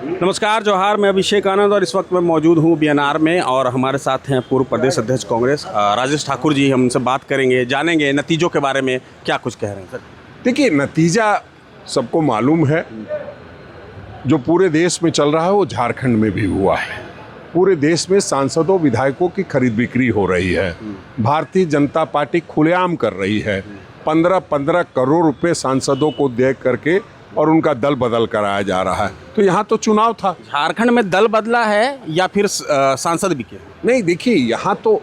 नमस्कार, जोहार। मैं अभिषेक आनंद और इस वक्त मैं मौजूद हूँ बीएनआर में और हमारे साथ हैं पूर्व प्रदेश अध्यक्ष कांग्रेस राजेश ठाकुर जी। हम उनसे बात करेंगे, जानेंगे नतीजों के बारे में क्या कुछ कह रहे हैं। सर देखिए, नतीजा सबको मालूम है। जो पूरे देश में चल रहा है वो झारखंड में भी हुआ है। पूरे देश में सांसदों विधायकों की खरीद बिक्री हो रही है। भारतीय जनता पार्टी खुलेआम कर रही है। 15-15 करोड़ रुपए सांसदों को दे करके और उनका दल बदल कराया जा रहा है। तो यहाँ तो चुनाव था। झारखंड में दल बदला है या फिर सांसद बिके? नहीं, देखिए, यहाँ तो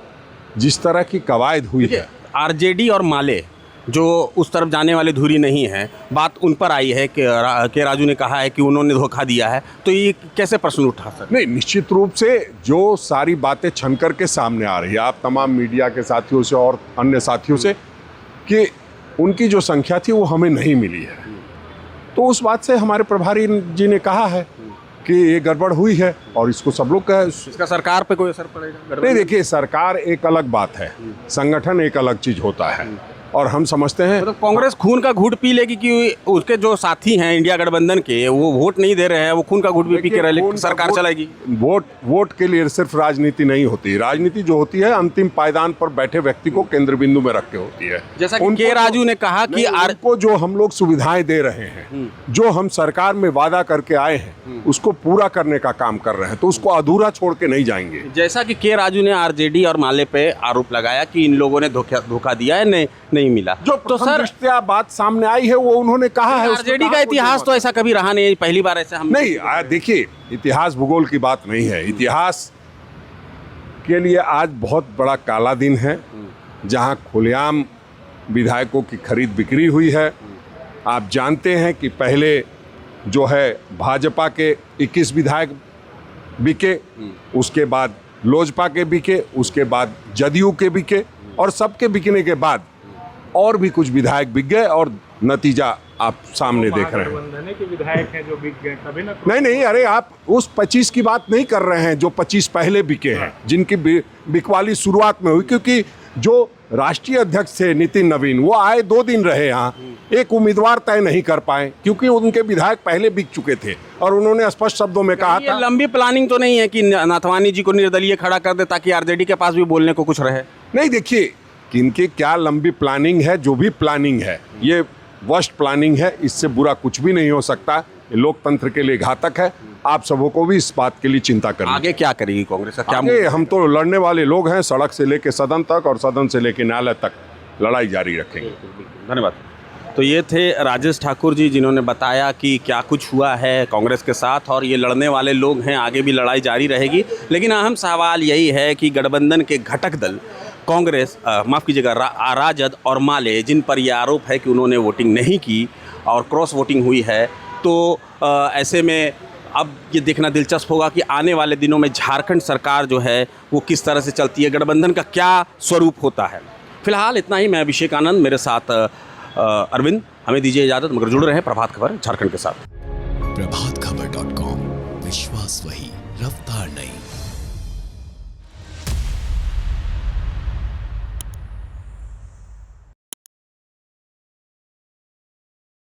जिस तरह की कवायद हुई है, आरजेडी और माले जो उस तरफ जाने वाले धुरी नहीं है, बात उन पर आई है कि राजू ने कहा है कि उन्होंने धोखा दिया है। तो ये कैसे प्रश्न उठा सर? नहीं, निश्चित रूप से जो सारी बातें छन करके सामने आ रही है, आप तमाम मीडिया के साथियों से और अन्य साथियों से, कि उनकी जो संख्या थी वो हमें नहीं मिली है, तो उस बात से हमारे प्रभारी जी ने कहा है कि ये गड़बड़ हुई है और इसको सब लोग का इसका सरकार पे कोई असर पड़ेगा? नहीं, देखिए, सरकार एक अलग बात है, संगठन एक अलग चीज होता है। और हम समझते हैं मतलब कांग्रेस खून का घूंट पी लेगी कि उसके जो साथी हैं इंडिया गठबंधन के, वो वोट नहीं दे रहे हैं, वो खून का घूंट भी पी के रह सरकार चलाएगी। वोट के लिए सिर्फ राजनीति नहीं होती। राजनीति जो होती है अंतिम पायदान पर बैठे व्यक्ति को केंद्र बिंदु में रख के होती है। जैसा कि के राजू ने कहा कि उनको जो हम लोग सुविधाएं दे रहे हैं, जो हम सरकार में वादा करके आए हैं, उसको पूरा करने का काम कर रहे हैं, तो उसको अधूरा छोड़ के नहीं जाएंगे। जैसा कि के राजू ने आरजेडी और माले पे आरोप लगाया कि इन लोगों ने धोखा दिया है, नहीं मिला। जो तो सर बात सामने आई है वो उन्होंने कहा है। आरजेडी का इतिहास तो ऐसा कभी रहा नहीं, पहली बार ऐसा हम नहीं। देखिए, इतिहास भूगोल की बात नहीं है। इतिहास के लिए आज बहुत बड़ा काला दिन है, जहां खुलेआम विधायकों की खरीद बिक्री हुई है। आप जानते हैं कि पहले जो है भाजपा के 21 विधायक बिके, उसके बाद लोजपा के बिके, उसके बाद जदयू के बिके, और सबके बिकने के बाद और भी कुछ विधायक बिक गए और नतीजा आप सामने देख रहे हैं। के विधायक हैं जो बिक गए, तभी ना। नहीं, अरे आप उस 25 की बात नहीं कर रहे हैं जो 25 पहले बिके हैं, जिनकी बिकवाली शुरुआत में हुई। क्योंकि जो राष्ट्रीय अध्यक्ष थे नितिन नवीन, वो आए 2 दिन रहे यहाँ, एक उम्मीदवार तय नहीं कर पाए क्योंकि उनके विधायक पहले बिक चुके थे। और उन्होंने स्पष्ट शब्दों में कहा था, लंबी प्लानिंग तो नहीं है कि नाथवानी जी को निर्दलीय खड़ा कर दे ताकि आरजेडी के पास भी बोलने को कुछ रहे? नहीं, देखिए, किनकी क्या लंबी प्लानिंग है, जो भी प्लानिंग है ये वर्स्ट प्लानिंग है। इससे बुरा कुछ भी नहीं हो सकता। ये लोकतंत्र के लिए घातक है। आप सबों को भी इस बात के लिए चिंता करनी। आगे क्या करेगी कांग्रेस? आगे हम तो लड़ने वाले लोग हैं, सड़क से लेकर सदन तक और सदन से लेकर न्यायालय तक लड़ाई जारी रखेंगे। धन्यवाद। तो ये थे राजेश ठाकुर जी, जिन्होंने बताया कि क्या कुछ हुआ है कांग्रेस के साथ और ये लड़ने वाले लोग हैं, आगे भी लड़ाई जारी रहेगी। लेकिन अहम सवाल यही है कि गठबंधन के घटक दल कांग्रेस, माफ़ कीजिएगा, राजद और माले, जिन पर यह आरोप है कि उन्होंने वोटिंग नहीं की और क्रॉस वोटिंग हुई है, तो ऐसे में अब ये देखना दिलचस्प होगा कि आने वाले दिनों में झारखंड सरकार जो है वो किस तरह से चलती है, गठबंधन का क्या स्वरूप होता है। फिलहाल इतना ही। मैं अभिषेक आनंद, मेरे साथ अरविंद। हमें दीजिए इजाज़त, मगर जुड़ रहे हैं प्रभात खबर झारखंड के साथ। प्रभातखबर.com, विश्वास वही, रफ्तार नहीं।